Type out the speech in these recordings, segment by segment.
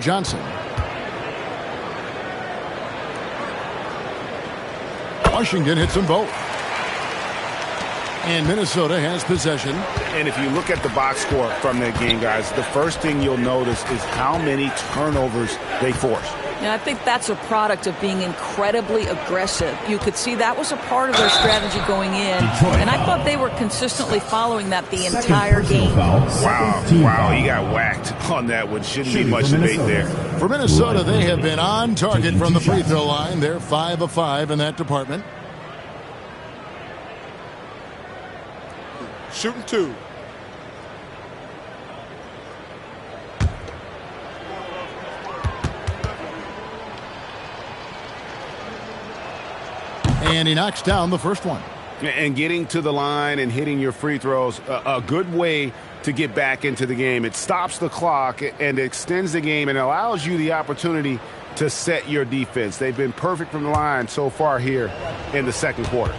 Johnson. Washington hits them both. And Minnesota has possession. And if you look at the box score from that game, guys, the first thing you'll notice is how many turnovers they force. Yeah, I think that's a product of being incredibly aggressive. You could see that was a part of their strategy going in. And I thought they were consistently following that the entire game. Wow, he got whacked on that one. Shouldn't be much debate there. For Minnesota, they have been on target from the free throw line. They're 5 of 5 in that department. Shooting 2. And he knocks down the first one. And getting to the line and hitting your free throws, a good way to get back into the game. It stops the clock and extends the game and allows you the opportunity to set your defense. They've been perfect from the line so far here in the second quarter.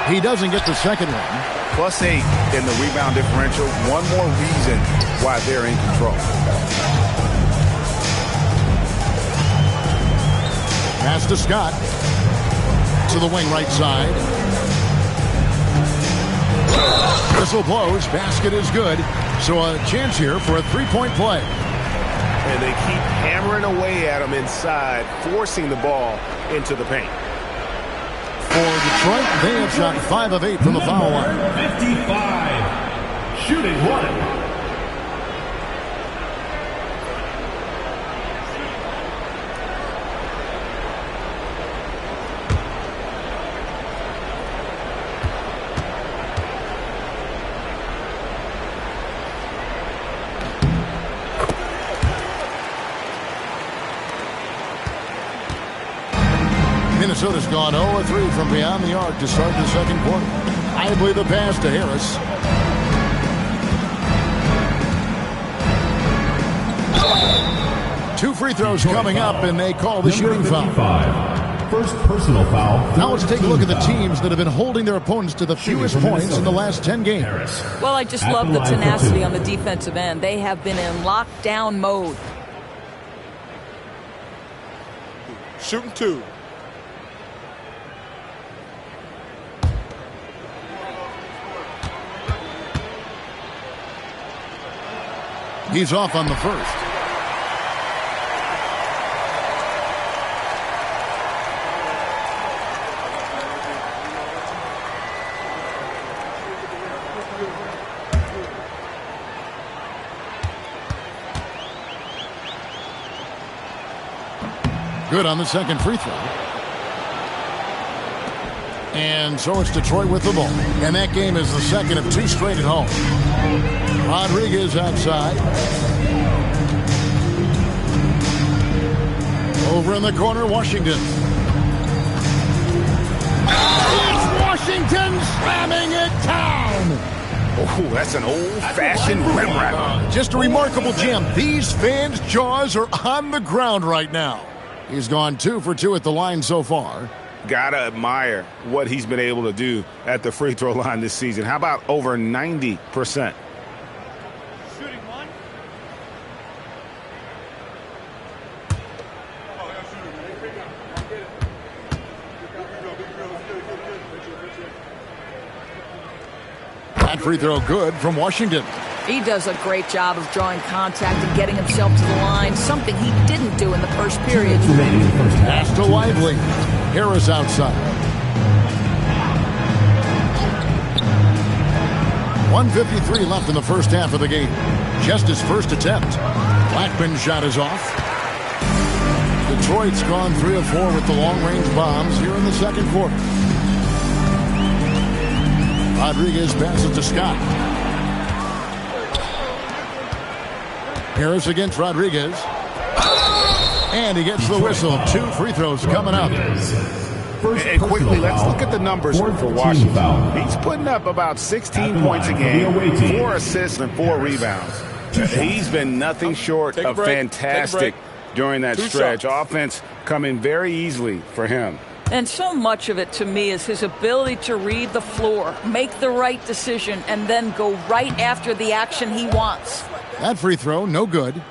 He doesn't get the second one. +8 in the rebound differential. One more reason why they're in control. Pass to Scott. To the wing right side. Whistle blows. Basket is good. So a chance here for a three-point play. And they keep hammering away at him inside, forcing the ball into the paint. For Detroit, they have shot 5 of 8 from the foul line. 55. Shooting 1. Minnesota's gone 0-3 from beyond the arc to start the second quarter. Lively the pass to Harris. Two free throws coming up, and they call the shooting foul. First personal foul. Now let's take a look at the teams that have been holding their opponents to the fewest points in the last 10 games. Well, I just love the tenacity on the defensive end. They have been in lockdown mode. Shooting 2. He's off on the first. Good on the second free throw. And so it's Detroit with the ball. And that game is the second of 2 straight at home. Rodriguez outside. Over in the corner, Washington. It's Washington slamming it down. Oh, that's an old-fashioned rim wrap. Just a remarkable jam. These fans' jaws are on the ground right now. He's gone 2 for 2 at the line so far. Gotta admire what he's been able to do at the free throw line this season. How about over 90%? That free throw good from Washington. He does a great job of drawing contact and getting himself to the line, something he didn't do in the first period. Pass to Lively. Harris outside. 1:53 left in the first half of the game. Just his first attempt. Blackman's shot is off. Detroit's gone 3 of 4 with the long-range bombs here in the second quarter. Rodriguez passes to Scott. Harris against Rodriguez. And he gets the whistle. 2 free throws coming up. And quickly, let's look at the numbers for Washington. He's putting up about 16 points a game, 4 assists and 4 rebounds. He's been nothing short of fantastic during that stretch. Offense coming very easily for him. And so much of it, to me, is his ability to read the floor, make the right decision, and then go right after the action he wants. That free throw, no good.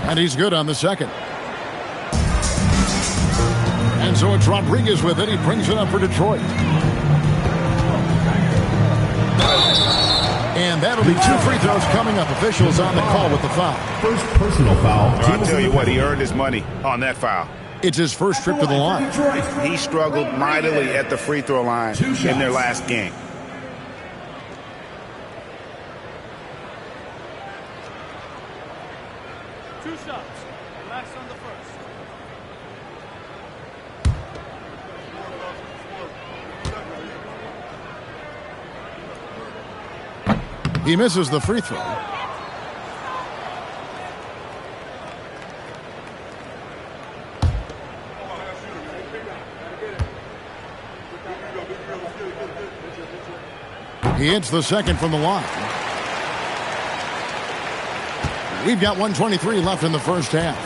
And he's good on the second. And so it's Rodriguez with it. He brings it up for Detroit. And that'll be 2 free throws coming up. Officials on the call with the foul. First personal foul. I'll tell you what, he earned his money on that foul. It's his first trip to the line. He struggled mightily at the free throw line in their last game. He misses the free throw. He hits the second from the line. We've got 1:23 left in the first half.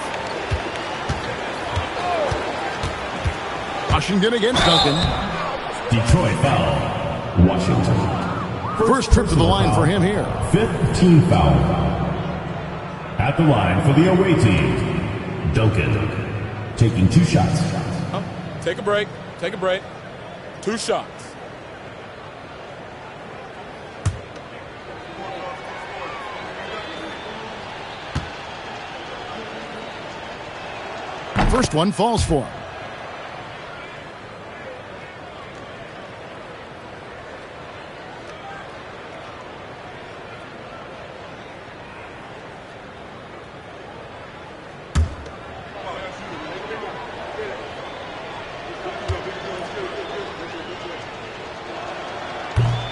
Washington against Duncan. Detroit foul. Washington. First trip to the line for him here. 5th team foul. At the line for the away team, Duncan. Taking 2 shots. Take a break. Take a break. 2 shots. First one falls for him.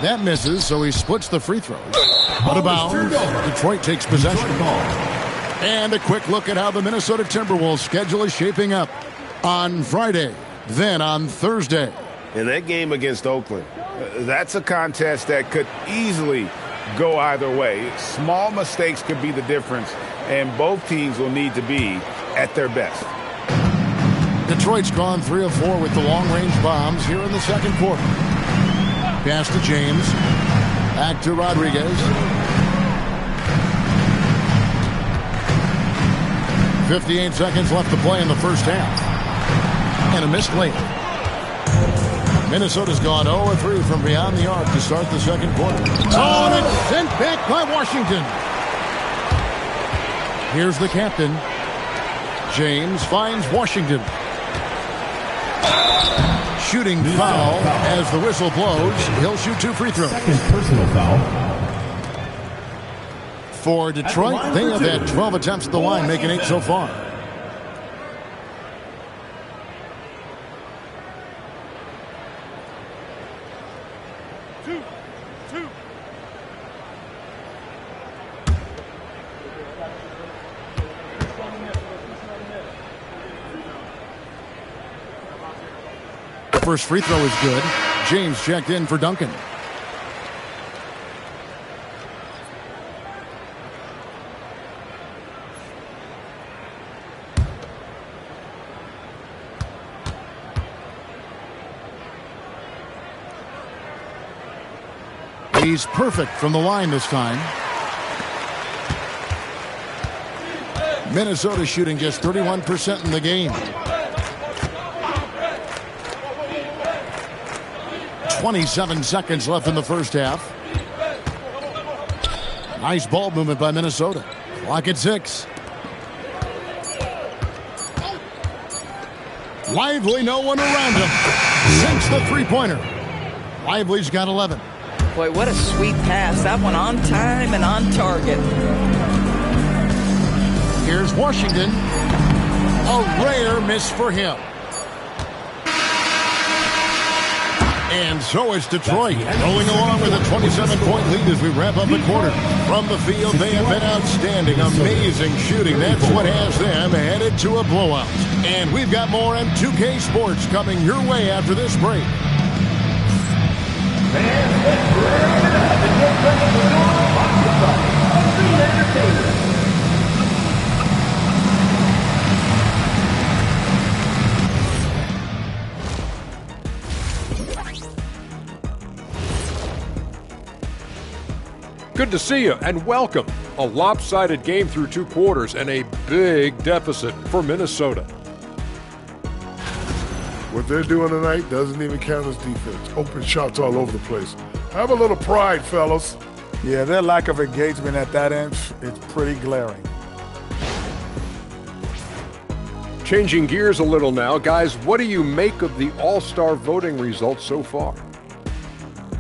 That misses, so he splits the free throws. Out of bounds. Detroit takes possession. And a quick look at how the Minnesota Timberwolves schedule is shaping up on Friday, then on Thursday. In that game against Oakland, that's a contest that could easily go either way. Small mistakes could be the difference, and both teams will need to be at their best. Detroit's gone 3 of 4 with the long-range bombs here in the second quarter. Pass to James. Back to Rodriguez. 58 seconds left to play in the first half. And a missed layup. Minnesota's gone 0 of 3 from beyond the arc to start the second quarter. Oh, and it's sent back by Washington. Here's the captain. James finds Washington. Shooting foul as the whistle blows. He'll shoot 2 free throws. Second personal foul. For Detroit, they have had 12 attempts at the line, making 8 so far. First free throw is good. James checked in for Duncan. He's perfect from the line this time. Minnesota shooting just 31% in the game. 27 seconds left in the first half. Nice ball movement by Minnesota. Clock at 6. Lively, no one around him. Sinks the three-pointer. Lively's got 11. Boy, what a sweet pass. That one on time and on target. Here's Washington. A rare miss for him. And so it's Detroit rolling along with a 27-point lead as we wrap up the quarter. From the field, they have been outstanding. Amazing shooting. That's what has them headed to a blowout. And we've got more on 2K Sports coming your way after this break. Good to see you and welcome. A lopsided game through 2 quarters and a big deficit for Minnesota. What they're doing tonight doesn't even count as defense. Open shots all over the place. Have a little pride, fellas. Yeah, their lack of engagement at that end is pretty glaring. Changing gears a little now, guys, what do you make of the All-Star voting results so far?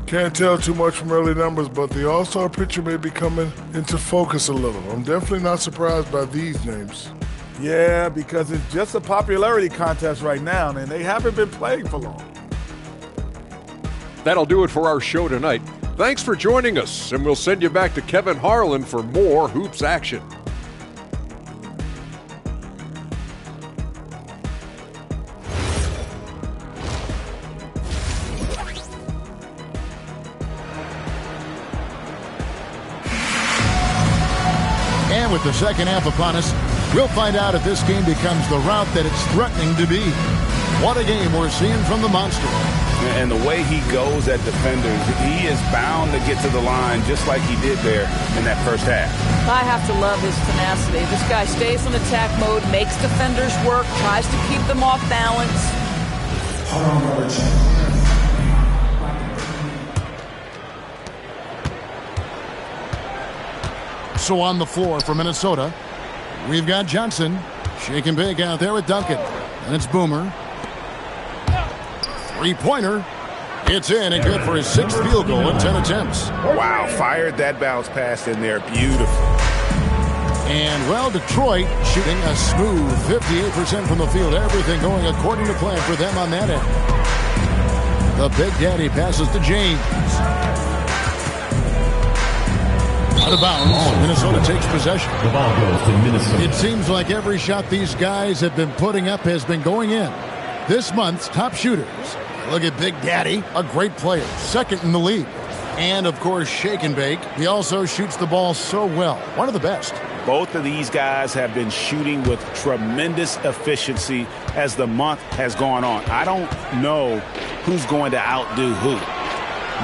Can't tell too much from early numbers, but the All-Star picture may be coming into focus a little. I'm definitely not surprised by these names. Yeah, because it's just a popularity contest right now, and they haven't been playing for long. That'll do it for our show tonight. Thanks for joining us, and we'll send you back to Kevin Harlan for more hoops action. And with the second half upon us, we'll find out if this game becomes the route that it's threatening to be. What a game we're seeing from the monster. And the way he goes at defenders, he is bound to get to the line just like he did there in that first half. I have to love his tenacity. This guy stays in attack mode, makes defenders work, tries to keep them off balance. So on the floor for Minnesota, we've got Johnson. Shake and bake out there with Duncan. And it's Boomer. Three-pointer. It's in and good for his 6th field goal in 10 attempts. Wow, fired that bounce pass in there. Beautiful. And, well, Detroit shooting a smooth 58% from the field. Everything going according to plan for them on that end. The Big Daddy passes to James. Out of bounds. Minnesota takes possession. The ball goes to Minnesota. It seems like every shot these guys have been putting up has been going in. This month's top shooters. Look at Big Daddy, a great player, 2nd in the league. And, of course, Shake and Bake. He also shoots the ball so well. One of the best. Both of these guys have been shooting with tremendous efficiency as the month has gone on. I don't know who's going to outdo who.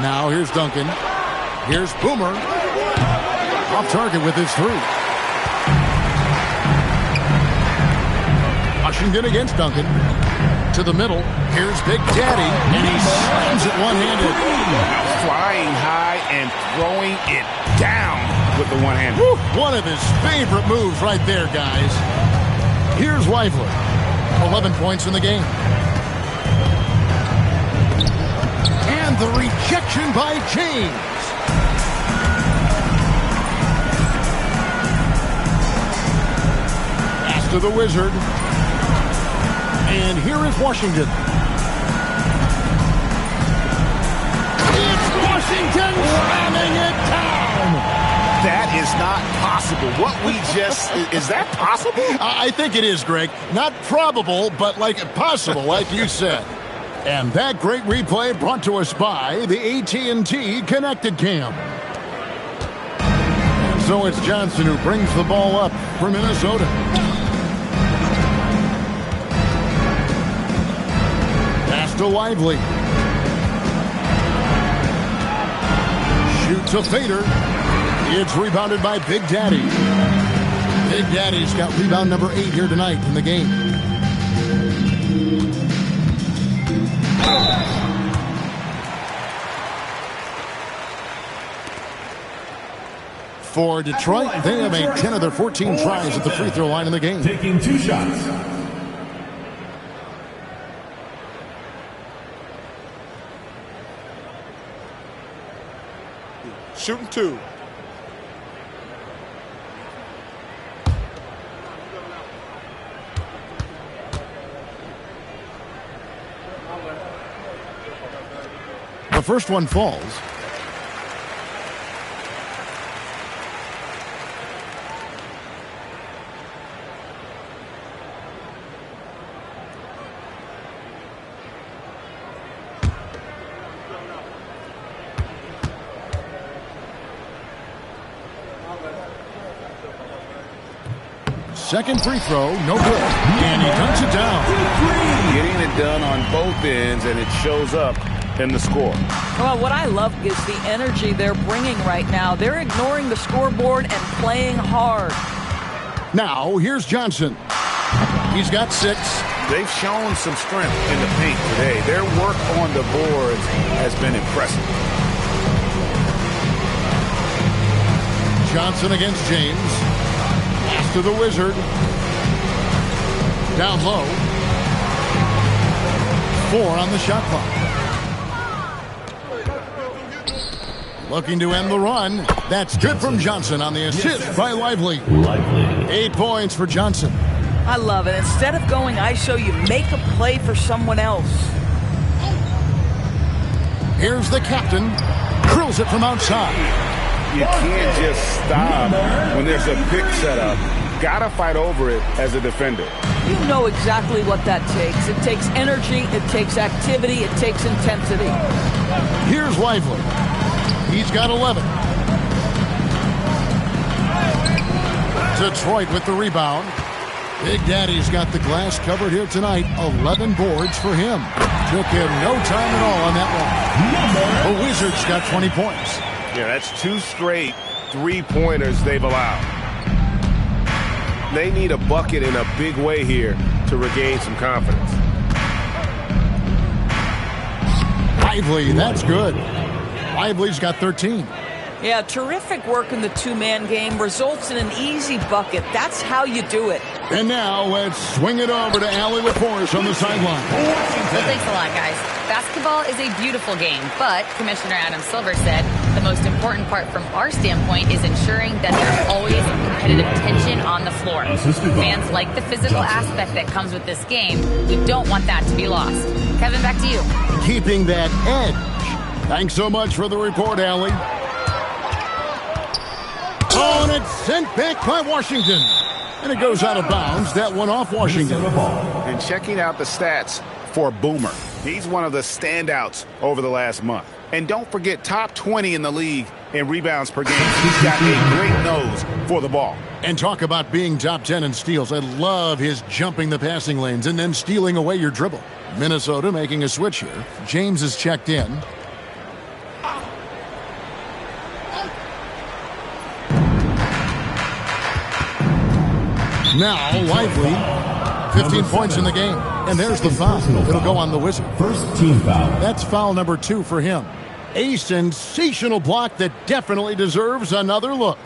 Now here's Duncan. Here's Boomer. Off target with his 3. Washington against Duncan. To the middle. Here's Big Daddy. And he slams it one-handed. Now flying high and throwing it down with the one-handed. One of his favorite moves right there, guys. Here's Weifler. 11 points in the game. And the rejection by James. Pass to the Wizard. And here is Washington. It's Washington slamming it down. That is not possible. What we just... is that possible? I think it is, Greg. Not probable, but like possible, like you said. And that great replay brought to us by the AT&T Connected Cam. And so it's Johnson who brings the ball up for Minnesota. Pass to Lively. Shoots a fader. It's rebounded by Big Daddy. Big Daddy's got rebound number 8 here tonight in the game. For Detroit, they have made 10 of their 14 tries at the free throw line in the game. Taking 2 shots. Shooting 2. first one falls. Second free throw, no good. And he dunks it down. Getting it done on both ends, and it shows up in the score. Well, what I love is the energy they're bringing right now. They're ignoring the scoreboard and playing hard. Now, here's Johnson. He's got 6. They've shown some strength in the paint today. Their work on the boards has been impressive. Johnson against James. Pass to the Wizard. Down low. 4 on the shot clock. Looking to end the run. That's good from Johnson on the assist by Lively. 8 points for Johnson. I love it. Instead of going ISO, you make a play for someone else. Here's the captain. Drills it from outside. You can't just stop when there's a pick set up. Gotta fight over it as a defender. You know exactly what that takes. It takes energy, it takes activity, it takes intensity. Here's Lively. He's got 11. Detroit with the rebound. Big Daddy's got the glass covered here tonight. 11 boards for him. Took him no time at all on that one. The Wizards got 20 points. Yeah, that's 2 straight 3-pointers they've allowed. They need a bucket in a big way here to regain some confidence. Lively, that's good. Lively's got 13. Yeah, terrific work in the two-man game results in an easy bucket. That's how you do it. And now let's swing it over to Allie LaForce on the sideline. Well, thanks a lot, guys. Basketball is a beautiful game, but Commissioner Adam Silver said the most important part from our standpoint is ensuring that there's always competitive tension on the floor. Fans like the physical aspect that comes with this game. We don't want that to be lost. Kevin, back to you. Keeping that edge. Thanks so much for the report, Allie. Oh, and it's sent back by Washington. And it goes out of bounds. That one off Washington. And checking out the stats for Boomer. He's one of the standouts over the last month. And don't forget, top 20 in the league in rebounds per game. He's got a great nose for the ball. And talk about being top 10 in steals. I love his jumping the passing lanes and then stealing away your dribble. Minnesota making a switch here. James is checked in. Now, Lively, 15 points in the game. And there's the foul. It'll go on the Wizard. First team foul. That's foul number 2 for him. A sensational block that definitely deserves another look.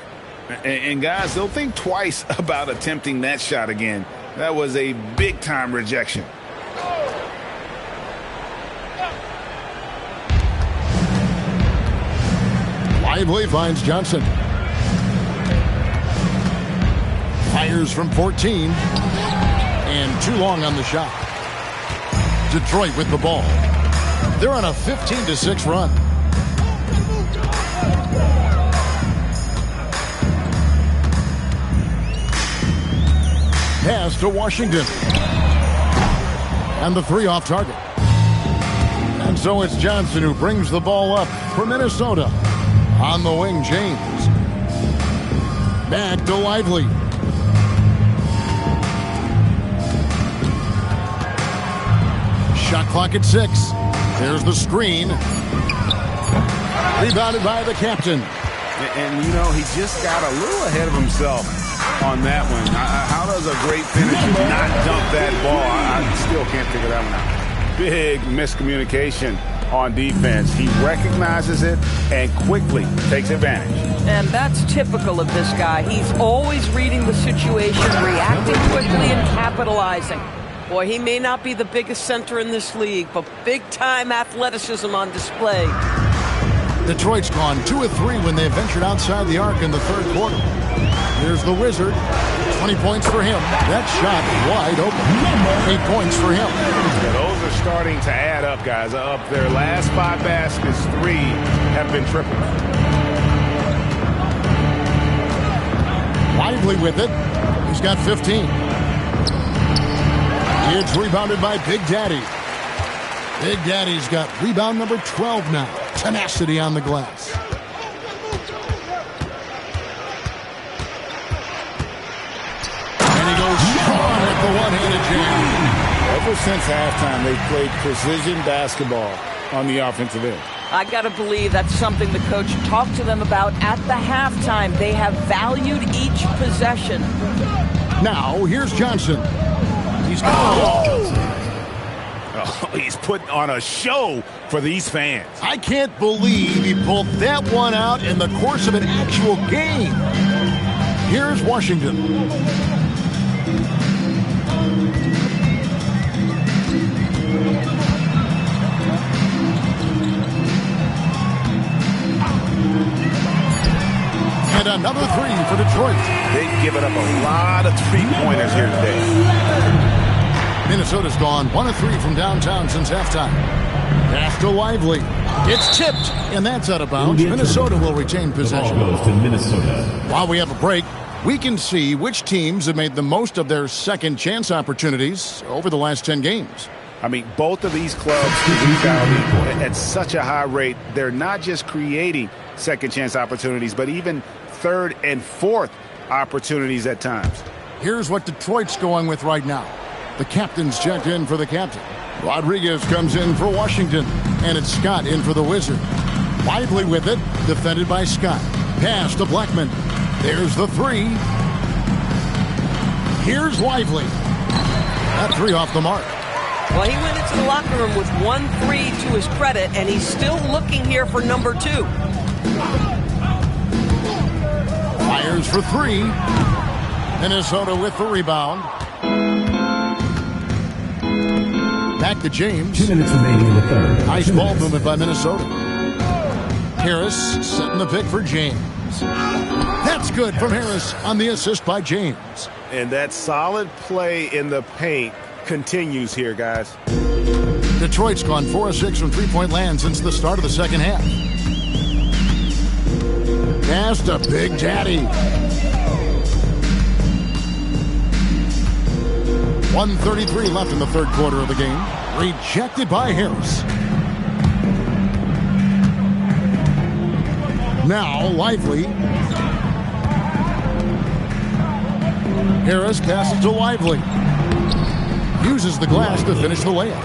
And guys, they'll think twice about attempting that shot again. That was a big-time rejection. Lively finds Johnson. Fires from 14. And too long on the shot. Detroit with the ball. They're on a 15-6 run. Pass to Washington. And the 3 off target. And so it's Johnson who brings the ball up for Minnesota. On the wing, James. Back to Lively. Shot clock at 6. There's the screen. Rebounded by the captain. And, you know, he just got a little ahead of himself on that one. How does a great finisher not dump that ball? I still can't figure that one out. Big miscommunication on defense. He recognizes it and quickly takes advantage. And that's typical of this guy. He's always reading the situation, reacting quickly and capitalizing. Boy, he may not be the biggest center in this league, but big-time athleticism on display. Detroit's gone 2 of 3 when they ventured outside the arc in the third quarter. Here's the Wizard. 20 points for him. That shot wide open. 8 points for him. Yeah, those are starting to add up, guys. Of their last 5 baskets, 3 have been triples. Lively with it. He's got 15. It's rebounded by Big Daddy. Big Daddy's got rebound number 12 now. Tenacity on the glass. And he goes strong with the one-handed jam. Ever since halftime, they've played precision basketball on the offensive end. I got to believe that's something the coach talked to them about at the halftime. They have valued each possession. Now, here's Johnson. He's putting on a show for these fans. I can't believe he pulled that one out in the course of an actual game. Here's Washington. And another 3 for Detroit. They've given up a lot of three-pointers here today. Minnesota's gone 1 of 3 from downtown since halftime. Pass to Lively. It's tipped, and that's out of bounds. Minnesota will retain possession. The ball goes to Minnesota. While we have a break, we can see which teams have made the most of their second chance opportunities over the last 10 games. I mean, both of these clubs rebounding at such a high rate. They're not just creating second chance opportunities, but even third and fourth opportunities at times. Here's what Detroit's going with right now. The captain's checked in for the captain. Rodriguez comes in for Washington, and it's Scott in for the Wizard. Lively with it, defended by Scott. Pass to Blackman. There's the 3. Here's Lively. That 3 off the mark. Well, he went into the locker room with 1 3 to his credit, and he's still looking here for number 2. Fires for 3. Minnesota with the rebound. Back to James. 2 minutes remaining in the third. Nice ball movement by Minnesota. Harris setting the pick for James. That's good from Harris on the assist by James. And that solid play in the paint continues here, guys. Detroit's gone 4 of 6 from three-point land since the start of the second half. Pass to Big Daddy. 1:33 left in the third quarter of the game. Rejected by Harris. Now Lively. Harris passes to Lively. Uses the glass to finish the layup.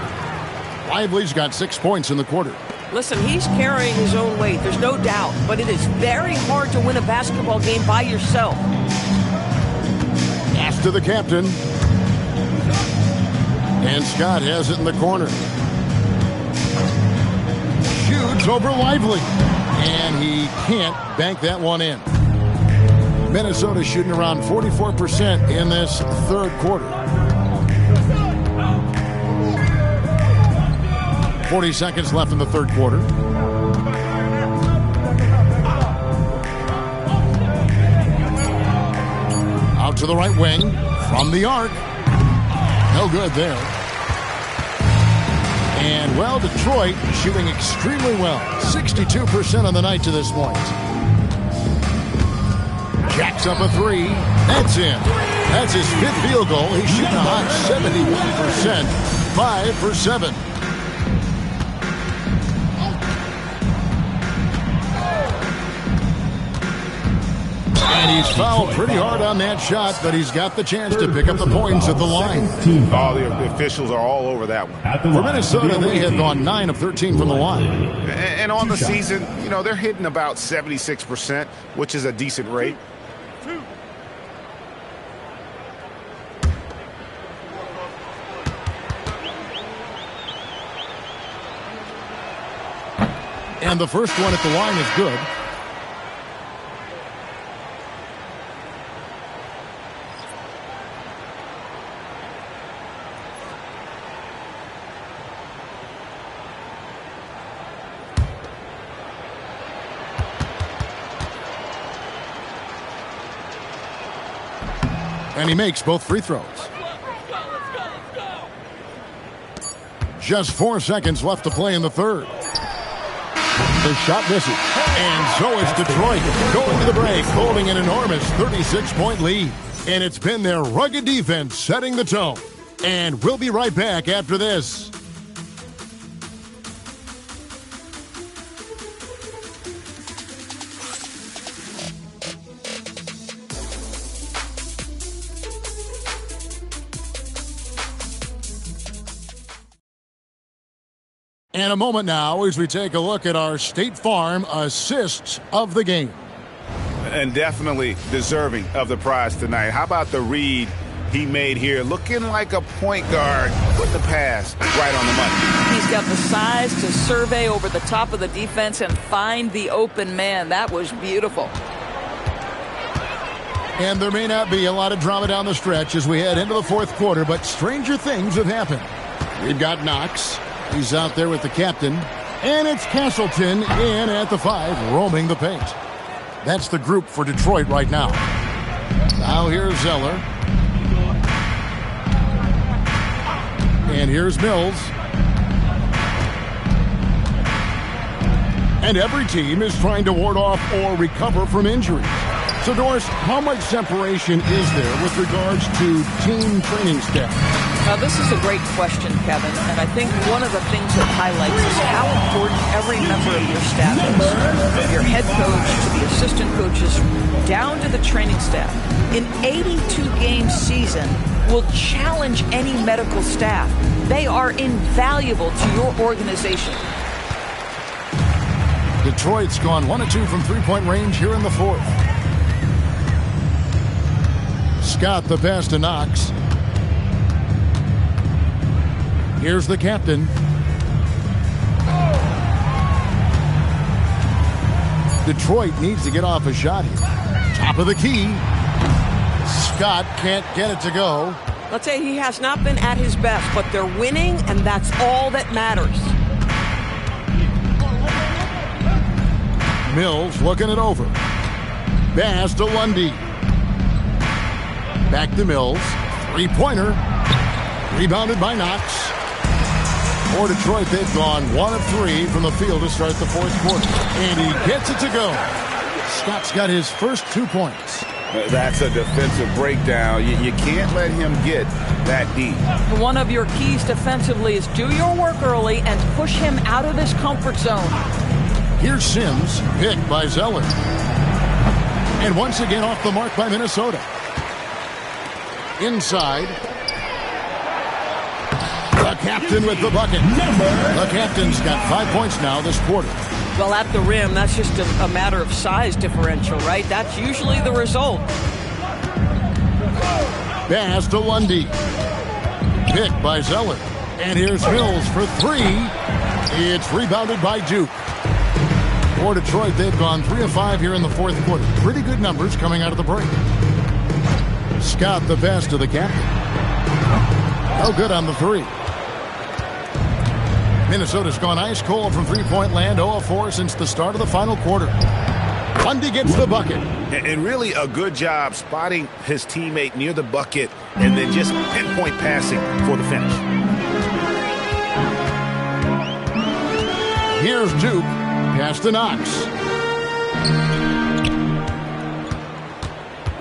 Lively's got 6 points in the quarter. Listen, he's carrying his own weight, there's no doubt, but it is very hard to win a basketball game by yourself. Pass to the captain. And Scott has it in the corner. Shoots over Lively. And he can't bank that one in. Minnesota shooting around 44% in this third quarter. 40 seconds left in the third quarter. Out to the right wing. From the arc. No good there. And, well, Detroit shooting extremely well. 62% on the night to this point. Jacks up a 3. That's in. That's his 5th field goal. He's shooting a hot 71%. 5 for 7. And he's fouled pretty hard on that shot, but he's got the chance to pick up the points at the line. All the officials are all over that one. For Minnesota, they have gone 9 of 13 from the line. And on the season, you know, they're hitting about 76%, which is a decent rate. And the first one at the line is good. And he makes both free throws. Just 4 seconds left to play in the third. The shot misses. And so it's Detroit going to the break, holding an enormous 36-point lead. And it's been their rugged defense setting the tone. And we'll be right back after this. And a moment now as we take a look at our State Farm assists of the game. And definitely deserving of the prize tonight. How about the read he made here? Looking like a point guard. Put the pass right on the money. He's got the size to survey over the top of the defense and find the open man. That was beautiful. And there may not be a lot of drama down the stretch as we head into the fourth quarter, but stranger things have happened. We've got Knox. He's out there with the captain. And it's Castleton in at the 5, roaming the paint. That's the group for Detroit right now. Now here's Zeller. And here's Mills. And every team is trying to ward off or recover from injuries. So, Doris, how much separation is there with regards to team training staff? Now, this is a great question, Kevin, and I think one of the things it highlights is how important every member of your staff is, from your head coach to the assistant coaches, down to the training staff. An 82-game season will challenge any medical staff. They are invaluable to your organization. Detroit's gone 1 of 2 from three-point range here in the fourth. Scott the pass to Knox. Here's the captain. Detroit needs to get off a shot here. Top of the key. Scott can't get it to go. Let's say he has not been at his best, but they're winning, and that's all that matters. Mills looking it over. Pass to Lundy. Back to Mills. Three-pointer. Rebounded by Knox. For Detroit, they've gone 1 of 3 from the field to start the fourth quarter. And he gets it to go. Scott's got his first 2 points. That's a defensive breakdown. You can't let him get that deep. One of your keys defensively is do your work early and push him out of his comfort zone. Here's Sims, picked by Zeller. And once again off the mark by Minnesota. Inside. The captain with the bucket. The captain's got 5 points now this quarter. Well, at the rim, that's just a matter of size differential, right? That's usually the result. Pass to Lundy. Picked by Zeller. And here's Mills for 3. It's rebounded by Duke. For Detroit, they've gone 3 of 5 here in the fourth quarter. Pretty good numbers coming out of the break. Scott the pass to the captain. No good on the 3. Minnesota's gone ice cold from three-point land, 0 of 4 since the start of the final quarter. Lundy gets the bucket. And really a good job spotting his teammate near the bucket and then just pinpoint passing for the finish. Here's Duke. Pass to Knox.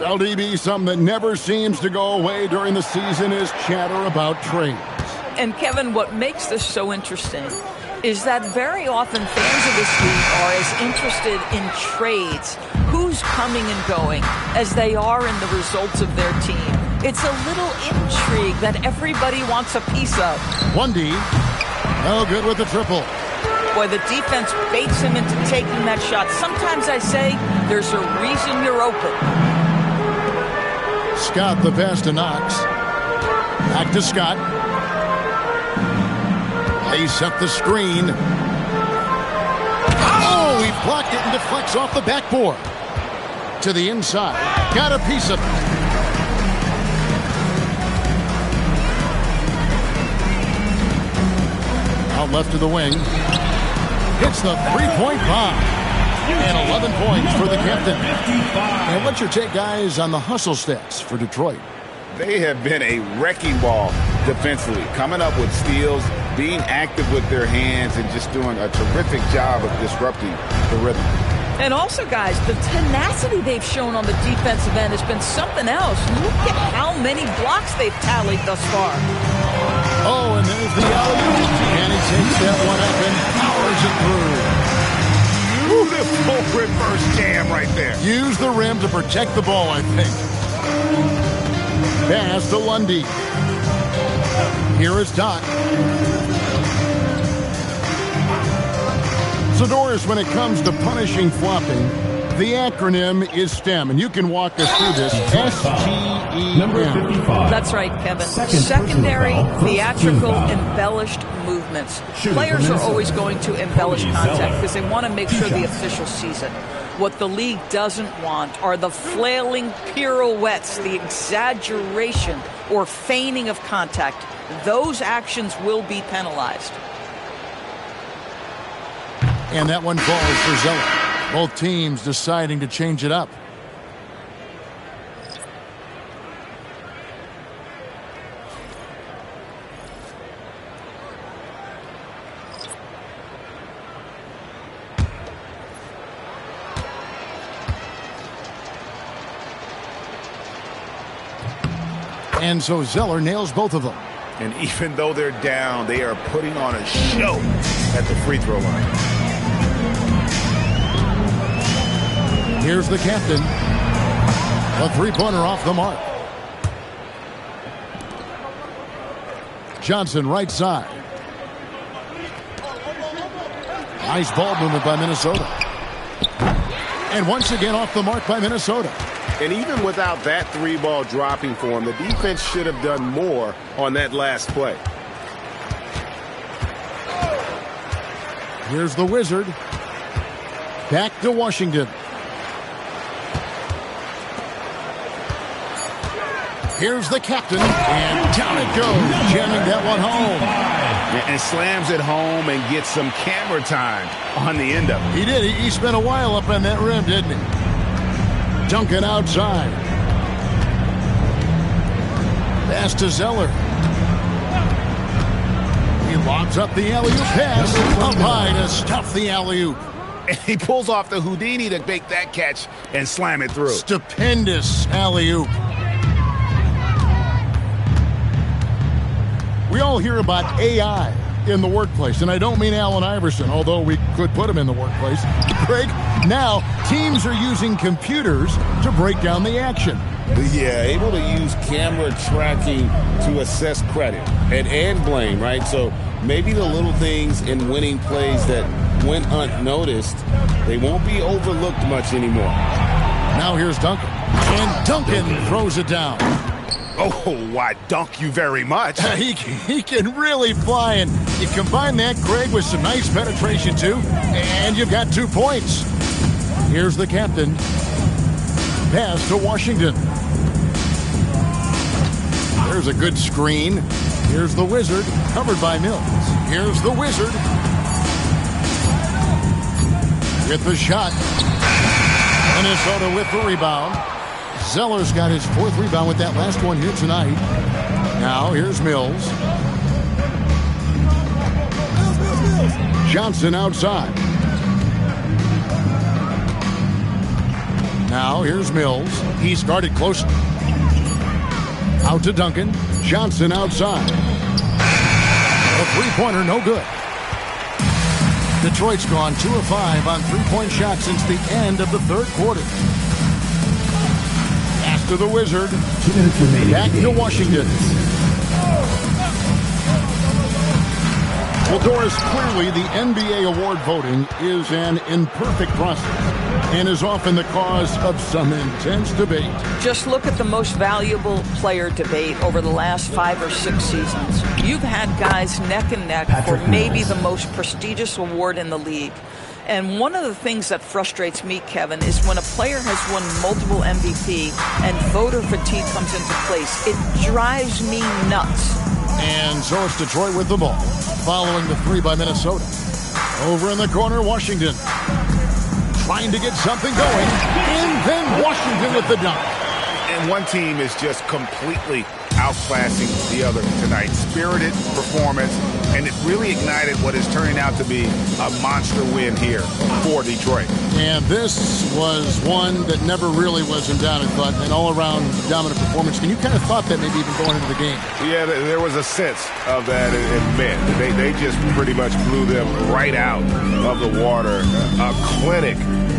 LDB, something that never seems to go away during the season is chatter about trades. And Kevin, what makes this so interesting is that very often fans of this league are as interested in trades, who's coming and going, as they are in the results of their team. It's a little intrigue that everybody wants a piece of. Lundy, no good with the triple. Boy, the defense baits him into taking that shot. Sometimes I say there's a reason you're open. Scott the pass to Knox. Back to Scott. They set the screen. Oh, he blocked it and deflects off the backboard. To the inside. Got a piece of it. Out left to the wing. Hits the three-point bomb. And 11 points for the captain. And what's your take, guys, on the hustle stats for Detroit? They have been a wrecking ball defensively, coming up with steals being active with their hands and just doing a terrific job of disrupting the rhythm. And also, guys, the tenacity they've shown on the defensive end has been something else. Look at how many blocks they've tallied thus far. Oh, and there's the alley-oop. And he takes that one up and powers it through. Beautiful reverse jam right there. Use the rim to protect the ball, I think. Pass to Lundy. Here is Doc. So, Doris, when it comes to punishing flopping, the acronym is STEM, and you can walk us through this. S-T-E-M. That's right, Kevin. Secondary, theatrical, embellished movements. Players are always going to embellish contact because they want to make sure the official sees it. What the league doesn't want are the flailing pirouettes, the exaggeration or feigning of contact. Those actions will be penalized. And that one falls for Zeller. Both teams deciding to change it up. And so Zeller nails both of them. And even though they're down, they are putting on a show at the free throw line. Here's the captain. A three-pointer off the mark. Johnson right side. Nice ball movement by Minnesota. And once again off the mark by Minnesota. And even without that three ball dropping for him, the defense should have done more on that last play. Here's the Wizard. Back to Washington. Here's the captain, and down it goes, jamming that one home. And slams it home and gets some camera time on the end of it. He did. He spent a while up on that rim, didn't he? Duncan outside. Pass to Zeller. He lobs up the alley-oop pass. Up high to stuff the alley-oop. And he pulls off the Houdini to make that catch and slam it through. Stupendous alley-oop. We all hear about AI in the workplace, and I don't mean Allen Iverson, although we could put him in the workplace. Greg, now teams are using computers to break down the action. Yeah, able to use camera tracking to assess credit and blame, right? So maybe the little things in winning plays that went unnoticed, they won't be overlooked much anymore. Now here's Duncan, and Duncan throws it down. Oh, why, dunk you very much. He can really fly, and you combine that, Craig, with some nice penetration, too, and you've got 2 points. Here's the captain. Pass to Washington. There's a good screen. Here's the Wizard, covered by Mills. Here's the Wizard. With the shot. Minnesota with the rebound. Zeller's got his 4th rebound with that last one here tonight. Now here's Mills. Johnson outside. Now here's Mills. He started close. Out to Duncan. Johnson outside. A three-pointer, no good. Detroit's gone 2 of 5 on three-point shots since the end of the 3rd quarter. To the Wizard. Back to Washington. Well, Doris, clearly the NBA award voting is an imperfect process and is often the cause of some intense debate. Just look at the most valuable player debate over the last 5 or 6 seasons. You've had guys neck and neck for maybe the most prestigious award in the league. And one of the things that frustrates me, Kevin, is when a player has won multiple MVP and voter fatigue comes into place. It drives me nuts. And so it's Detroit with the ball, following the 3 by Minnesota. Over in the corner, Washington. Trying to get something going. And then Washington with the dunk. And one team is just completely outclassing the other tonight. Spirited performance, and it really ignited what is turning out to be a monster win here for Detroit. And this was one that never really was in doubt, I thought, an all-around dominant performance. And you kind of thought that maybe even going into the game. Yeah, there was a sense of that in men. They just pretty much blew them right out of the water. A clinic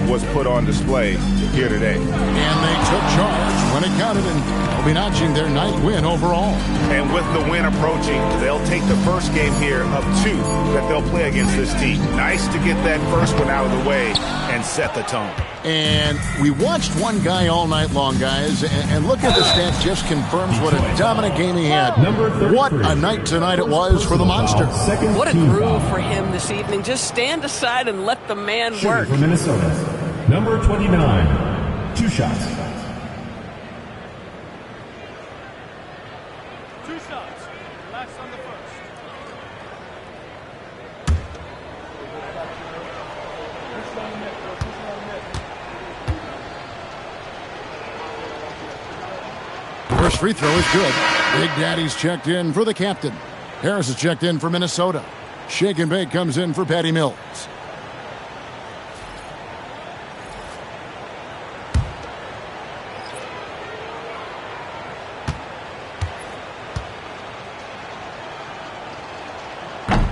was put on display here today. And they took charge when it counted, and they'll be notching their ninth win overall. And with the win approaching, they'll take the first game here of 2 that they'll play against this team. Nice to get that first one out of the way and set the tone. And we watched one guy all night long, guys, and look at the stat, just confirms what a dominant game he had. What a night tonight it was for the Monster. What a groove for him this evening. Just stand aside and let the man work. For Minnesota, number 29, 2 shots. 2 shots. Relax on the first. First free throw is good. Big Daddy's checked in for the captain. Harris is checked in for Minnesota. Shake and Bake comes in for Patty Mills.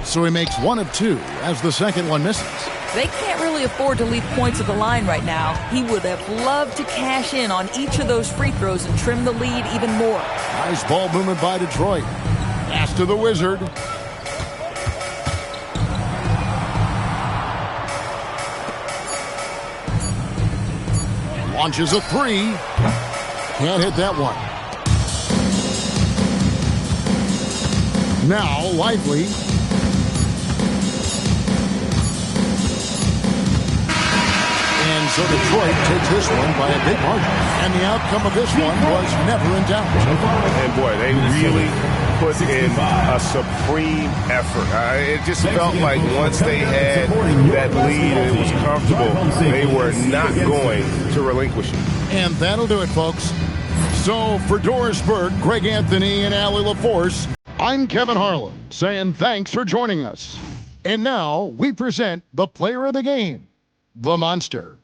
So he makes 1 of 2 as the second one misses. They can't really afford to leave points at the line right now. He would have loved to cash in on each of those free throws and trim the lead even more. Nice ball movement by Detroit. Pass to the Wizard. Launches a 3. Can't hit that one. Now Lively. And so Detroit takes this one by a big margin. And the outcome of this one was never in doubt. And boy, they really put in a supreme effort. It just felt like once they had that lead and it was comfortable, they were not going to relinquish it. And that'll do it, folks. So for Doris Burke, Greg Anthony, and Allie LaForce, I'm Kevin Harlan saying thanks for joining us. And now we present the player of the game, the Monster.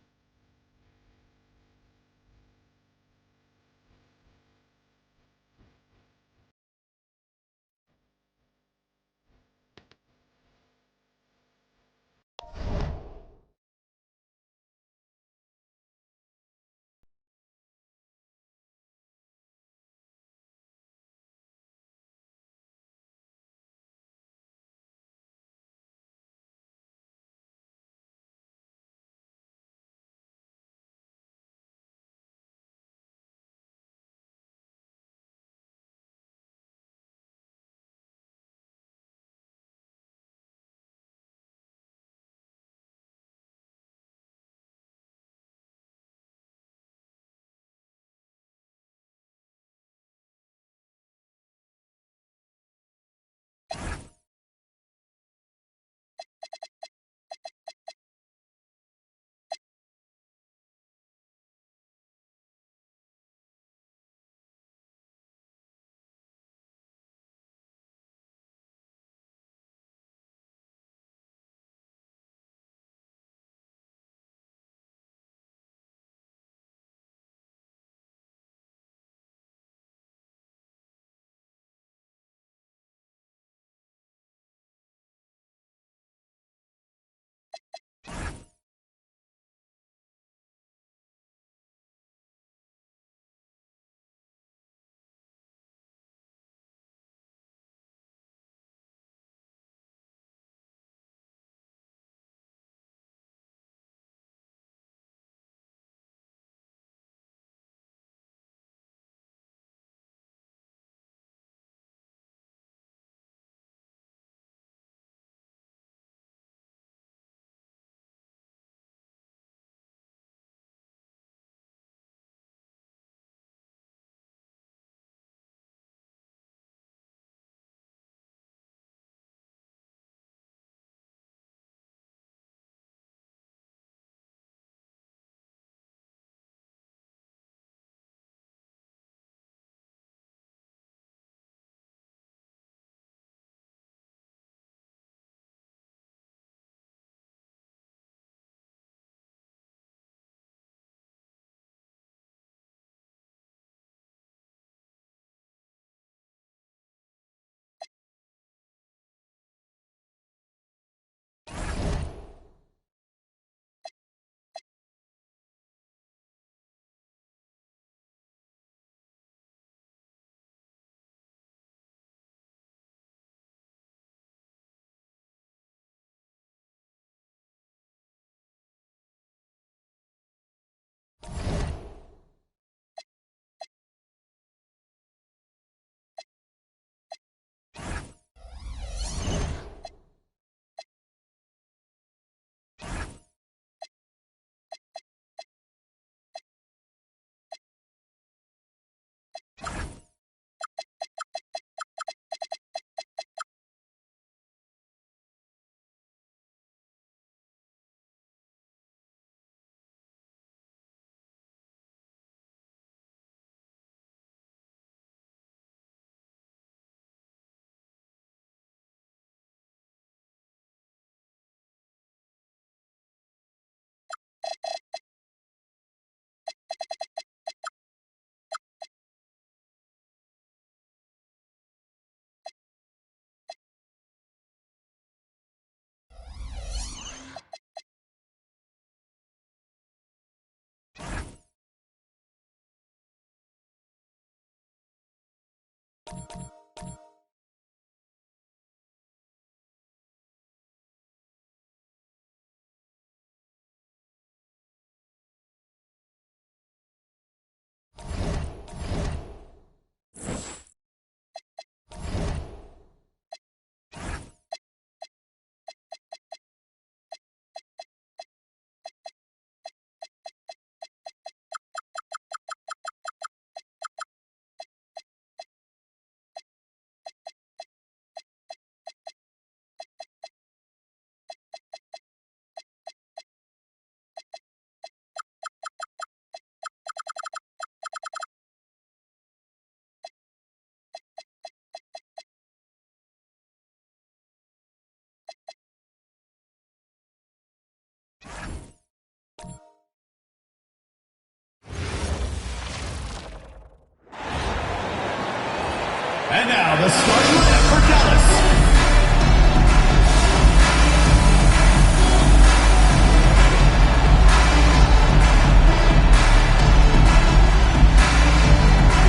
And now the starting lineup for Dallas.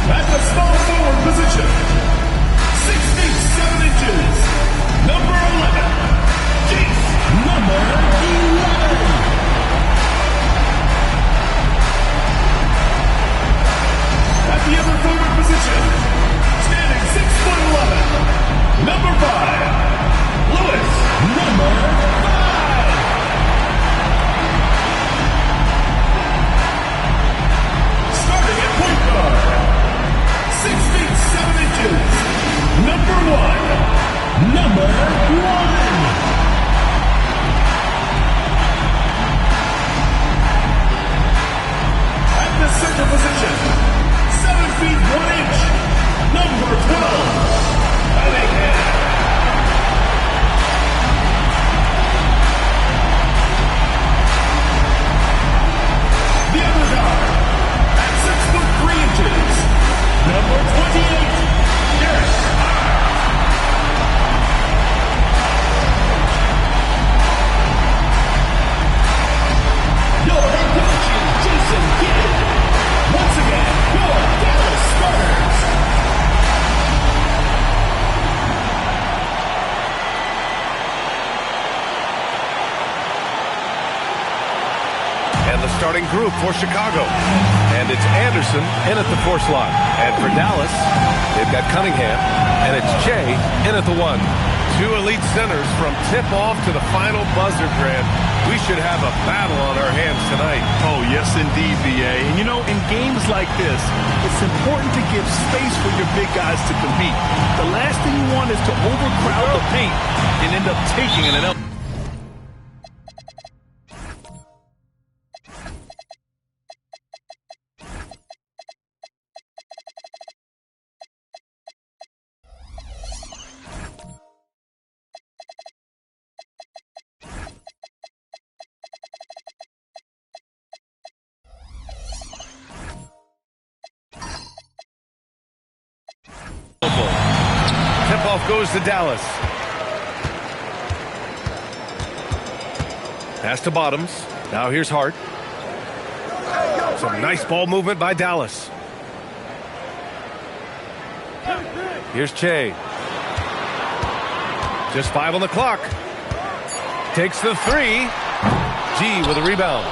At the small forward position, 6 feet 7 inches, number 11, Jace, number 11. At the other forward position, standing 6'11", number 5, Lewis, number 5. Starting at point guard, 6 feet 7 inches, number 1, number 1. At the center position, 7 feet 1 inch, number 12, Cunningham. The other guard, at 6 foot 3 inches, number 28, Garrett. Your head coach is Jason Kidd. Once again, your Dallas starters. And the starting group for Chicago. And it's Anderson in at the 4 slot. And for Dallas, they've got Cunningham. And it's Jay in at the 1. 2 elite centers from tip-off to the final buzzer, Grant. We should have a battle on our hands tonight. Oh, yes, indeed, BA. And, you know, in games like this, it's important to give space for your big guys to compete. The last thing you want is to overcrowd the paint and end up taking an L. Tip-off goes to Dallas. Pass to Bottoms. Now here's Hart. Some nice ball movement by Dallas. Here's Che. Just 5 on the clock. Takes the 3. G with a rebound.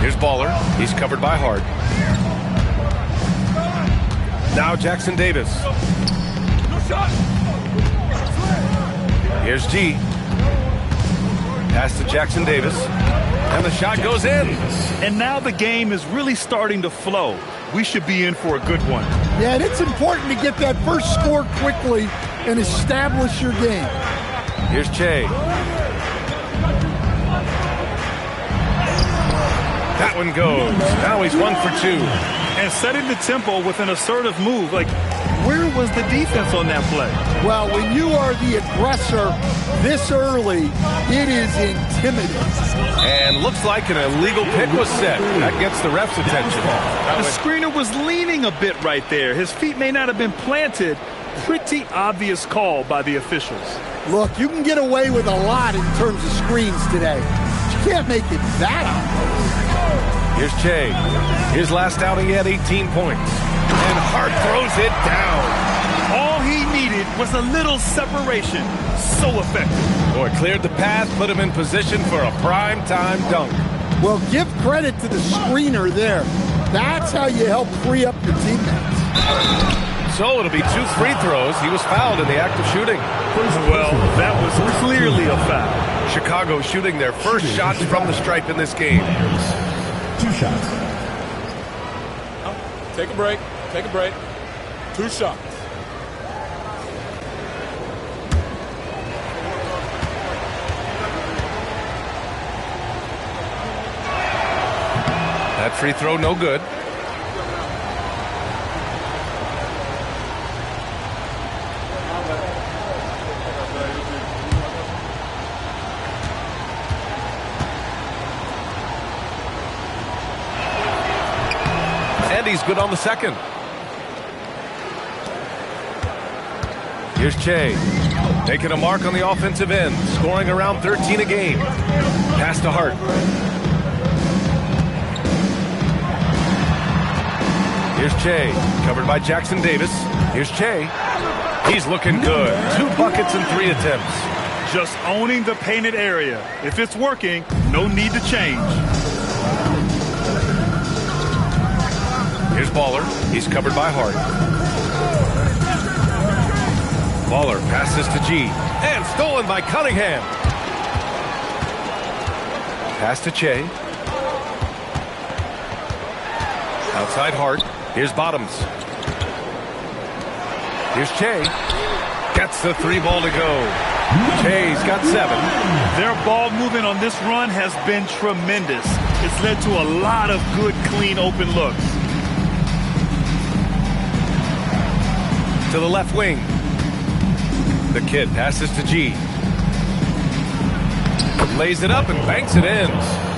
Here's Baller. He's covered by Hart. Now Jackson Davis. Here's G. Pass to Jackson Davis. And the shot goes in. And now the game is really starting to flow. We should be in for a good one. Yeah, and it's important to get that first score quickly and establish your game. Here's Che. That one goes. Now he's 1 for 2. And setting the tempo with an assertive move. Like, where was the defense on that play? Well, when you are the aggressor this early, it is intimidating. And looks like an illegal pick was set. That gets the ref's attention. The screener was leaning a bit right there. His feet may not have been planted. Pretty obvious call by the officials. Look, you can get away with a lot in terms of screens today. But you can't make it that obvious. Here's Che. His last outing, he had 18 points. And Hart throws it down. All he needed was a little separation. So effective. Boy, cleared the path, put him in position for a prime-time dunk. Well, give credit to the screener there. That's how you help free up your teammates. So it'll be 2 free throws. He was fouled in the act of shooting. Well, that was clearly a foul. Chicago shooting their first shots from the stripe in this game. 2 shots. Take a break. Take a break. 2 shots. That free throw, no good. And he's good on the second. Here's Che. Making a mark on the offensive end. Scoring around 13 a game. Pass to Hart. Here's Che, covered by Jackson Davis. Here's Che. He's looking good. 2 buckets and 3 attempts. Just owning the painted area. If it's working, no need to change. Here's Baller. He's covered by Hart. Baller passes to G. And stolen by Cunningham. Pass to Che. Outside Hart. Here's Bottoms. Here's Che. Gets the 3 ball to go. Che's got 7. Their ball movement on this run has been tremendous. It's led to a lot of good, clean, open looks. To the left wing. The kid passes to G. Lays it up and banks it in.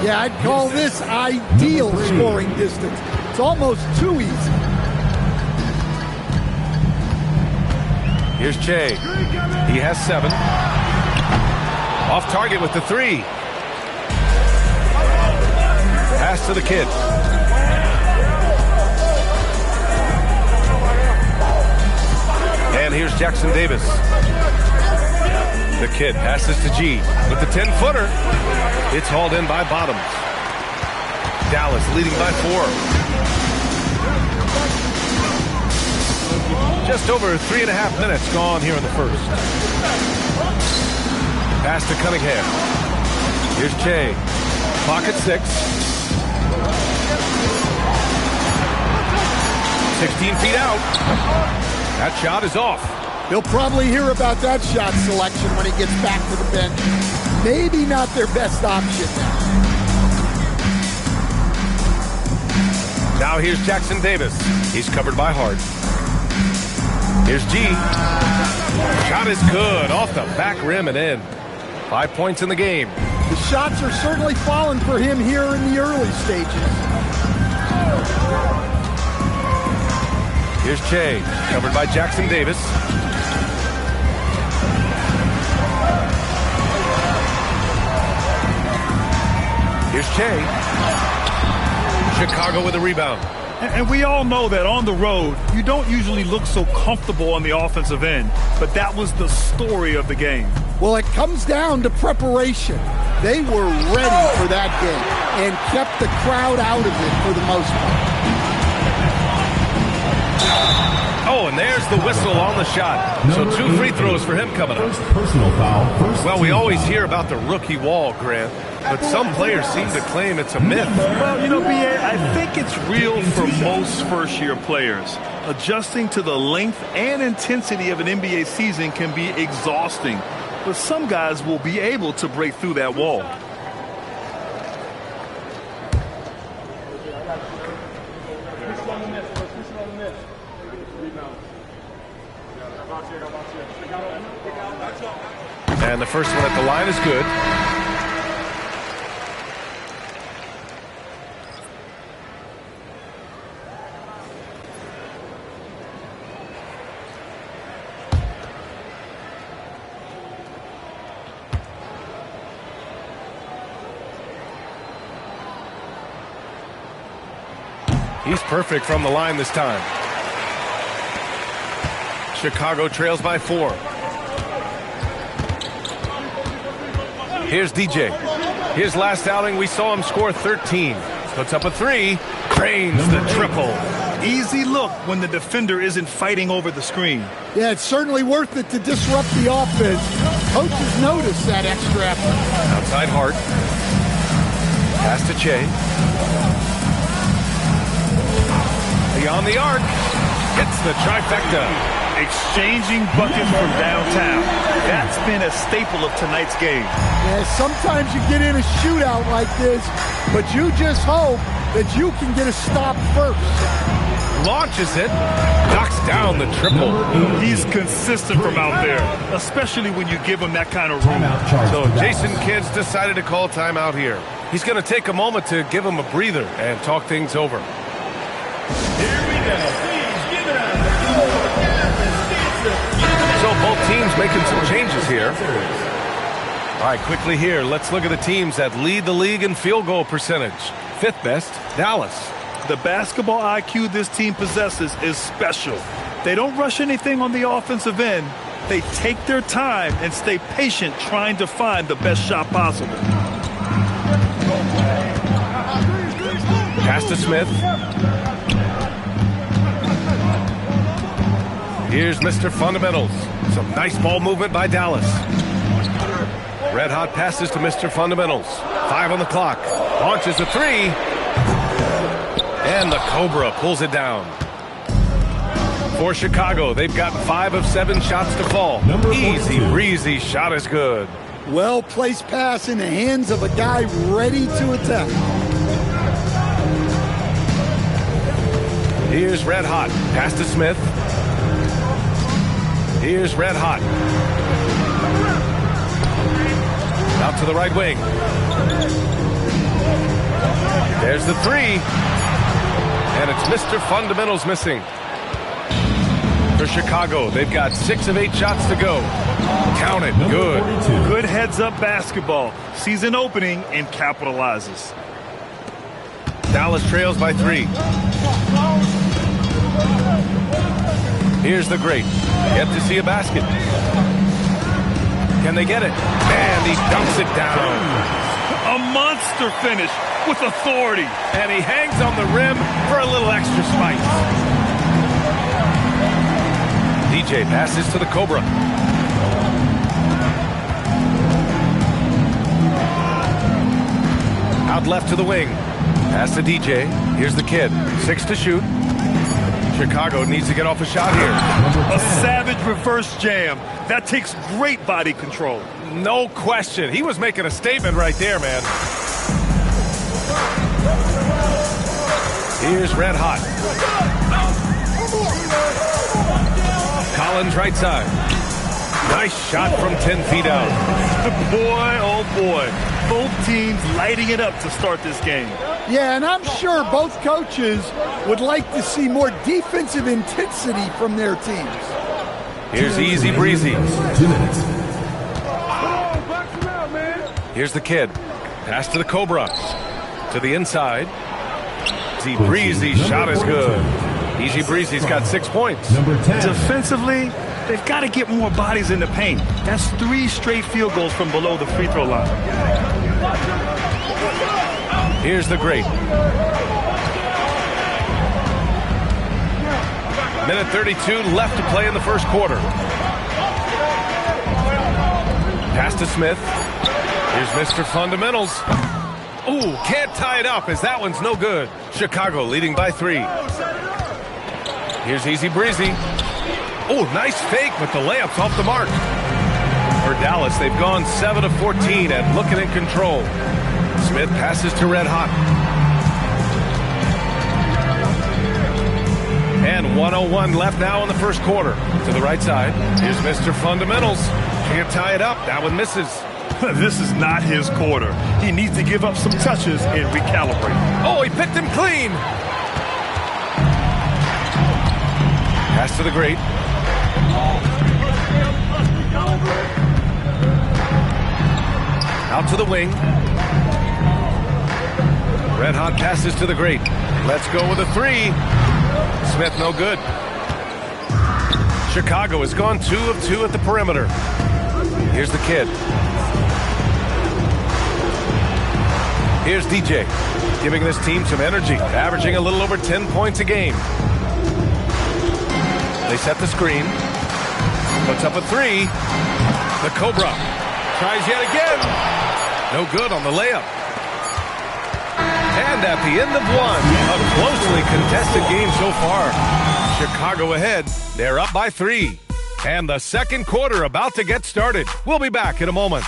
Yeah, I'd call this ideal scoring distance. It's almost too easy. Here's Che. He has 7. Off target with the 3. Pass to the kid. And here's Jackson Davis. The kid passes to G with the 10-footer. It's hauled in by Bottoms. Dallas leading by 4. Just over 3.5 minutes gone here in the first. Pass to Cunningham. Here's Che. Pocket 6. 16 feet out. That shot is off. He'll probably hear about that shot selection when he gets back to the bench. Maybe not their best option now. Now here's Jackson Davis. He's covered by Hart. Here's G. Shot is good. Off the back rim and in. 5 points in the game. The shots are certainly falling for him here in the early stages. Here's Che. Covered by Jackson Davis. Here's Che. Chicago with a rebound. And we all know that on the road, you don't usually look so comfortable on the offensive end. But that was the story of the game. Well, it comes down to preparation. They were ready for that game and kept the crowd out of it for the most part. Oh, and there's the whistle on the shot. So 2 free throws for him coming up. Personal foul. Well, we always hear about the rookie wall, Grant. But some players seem to claim it's a myth. Well, you know, B.A., I think it's real for most first-year players. Adjusting to the length and intensity of an NBA season can be exhausting. But some guys will be able to break through that wall. And the first one at the line is good. He's perfect from the line this time. Chicago trails by 4. Here's DJ. His last outing, we saw him score 13. Puts up a 3. Cranes the triple. Easy look when the defender isn't fighting over the screen. Yeah, it's certainly worth it to disrupt the offense. Coaches notice that extra effort. Outside Hart. Pass to Che. Beyond the arc. Hits the trifecta. Exchanging buckets from downtown. That's been a staple of tonight's game. Yeah, sometimes you get in a shootout like this, but you just hope that you can get a stop first. Launches it. Knocks down the triple. He's consistent from out there, especially when you give him that kind of room. So Jason Kidd's decided to call timeout here. He's going to take a moment to give him a breather and talk things over. Here we go. Please give it up. So both teams making some changes here. All right, quickly here, let's look at the teams that lead the league in field goal percentage. 5th best, Dallas. The basketball IQ this team possesses is special. They don't rush anything on the offensive end. They take their time and stay patient trying to find the best shot possible. Pass to Smith. Here's Mr. Fundamentals. Some nice ball movement by Dallas. Red hot passes to Mr. Fundamentals. 5 on the clock. Launches a 3. And the Cobra pulls it down. For Chicago, they've got 5 of 7 shots to fall. Easy breezy shot is good. Well-placed pass in the hands of a guy ready to attack. Here's Red Hot. Pass to Smith. Here's Red Hot. Out to the right wing. There's the 3. And it's Mr. Fundamentals missing. For Chicago, they've got 6 of 8 shots to go. Count it. Good. Good heads-up basketball. Sees an opening and capitalizes. Dallas trails by 3. Here's the great. Yet to see a basket. Can they get it? And he dumps it down. A monster finish with authority. And he hangs on the rim for a little extra spice. DJ passes to the Cobra. Out left to the wing. Pass to DJ. Here's the kid. 6 to shoot. Chicago needs to get off a shot here. A savage reverse jam. That takes great body control. No question. He was making a statement right there, man. Here's Red Hot. Collins right side. Nice shot from 10 feet out. Boy, oh boy. Both teams lighting it up to start this game. Yeah, and I'm sure both coaches would like to see more defensive intensity from their teams. Here's Easy Breezy. 2 minutes. Here's the kid. Pass to the Cobra. To the inside. Easy Breezy shot is good. Easy Breezy's got 6 points. Defensively, they've got to get more bodies in the paint. That's 3 straight field goals from below the free throw line. Here's the great. Minute 32 left to play in the first quarter. Pass to Smith. Here's Mr. Fundamentals. Ooh, can't tie it up as that one's no good. Chicago leading by 3. Here's Easy Breezy. Oh, nice fake, but the layup's off the mark. For Dallas, they've gone 7 of 14 and looking in control. Smith passes to Red Hot. And 1:01 left now in the first quarter. To the right side, here's Mr. Fundamentals. Can't tie it up. That one misses. This is not his quarter. He needs to give up some touches and recalibrate. Oh, he picked him clean. Pass to the great. Out to the wing. Red hot passes to the great. Let's go with a three. Smith, no good. Chicago has gone 2 of 2 at the perimeter. Here's the kid. Here's DJ, giving this team some energy, averaging a little over 10 points a game. They set the screen. Puts up a three. The Cobra tries yet again. No good on the layup. And at the end of one, a closely contested game so far. Chicago ahead. They're up by 3. And the second quarter about to get started. We'll be back in a moment.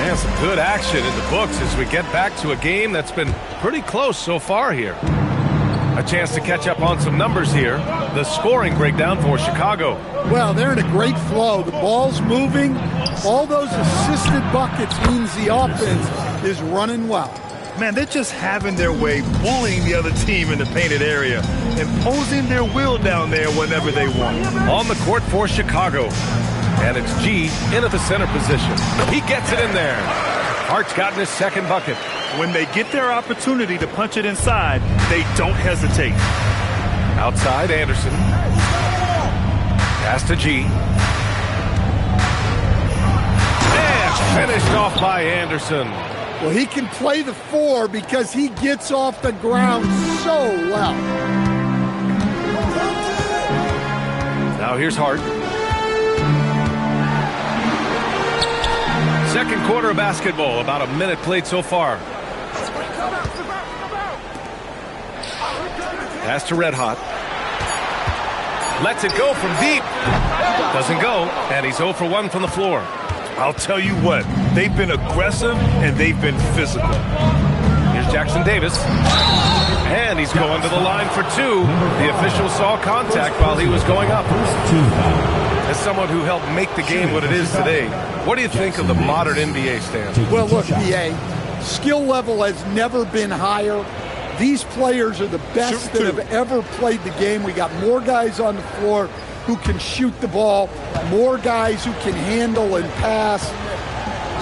And some good action in the books as we get back to a game that's been pretty close so far here. A chance to catch up on some numbers here. The scoring breakdown for Chicago. Well, they're in a great flow. The ball's moving. All those assisted buckets means the offense is running well. Man, they're just having their way, bullying the other team in the painted area, imposing their will down there whenever they want. On the court for Chicago. And it's G in at the center position. He gets it in there. Hart's gotten his second bucket. When they get their opportunity to punch it inside, they don't hesitate. Outside, Anderson. Pass to G. And finished off by Anderson. Well, he can play the 4 because he gets off the ground so well. Now here's Hart. Second quarter of basketball, about a minute played so far. Pass to Red Hot. Lets it go from deep. Doesn't go, and he's 0 for 1 from the floor. I'll tell you what, they've been aggressive and they've been physical. Here's Jackson Davis. And he's going to the line for 2. The official saw contact while he was going up. As someone who helped make the game what it is today, what do you think of the modern NBA stance? Well, look, BA, skill level has never been higher. These players are the best that have ever played the game. We got more guys on the floor who can shoot the ball, more guys who can handle and pass.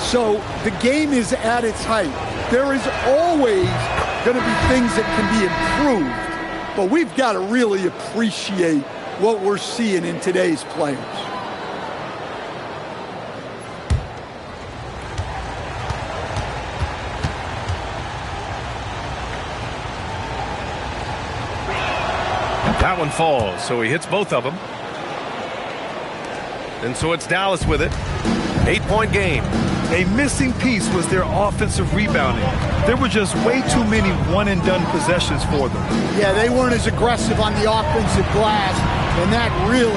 So the game is at its height. There is always going to be things that can be improved, but we've got to really appreciate what we're seeing in today's players. That one falls, so he hits both of them. And so it's Dallas with it. 8-point game. A missing piece was their offensive rebounding. There were just way too many one-and-done possessions for them. Yeah, they weren't as aggressive on the offensive glass, and that really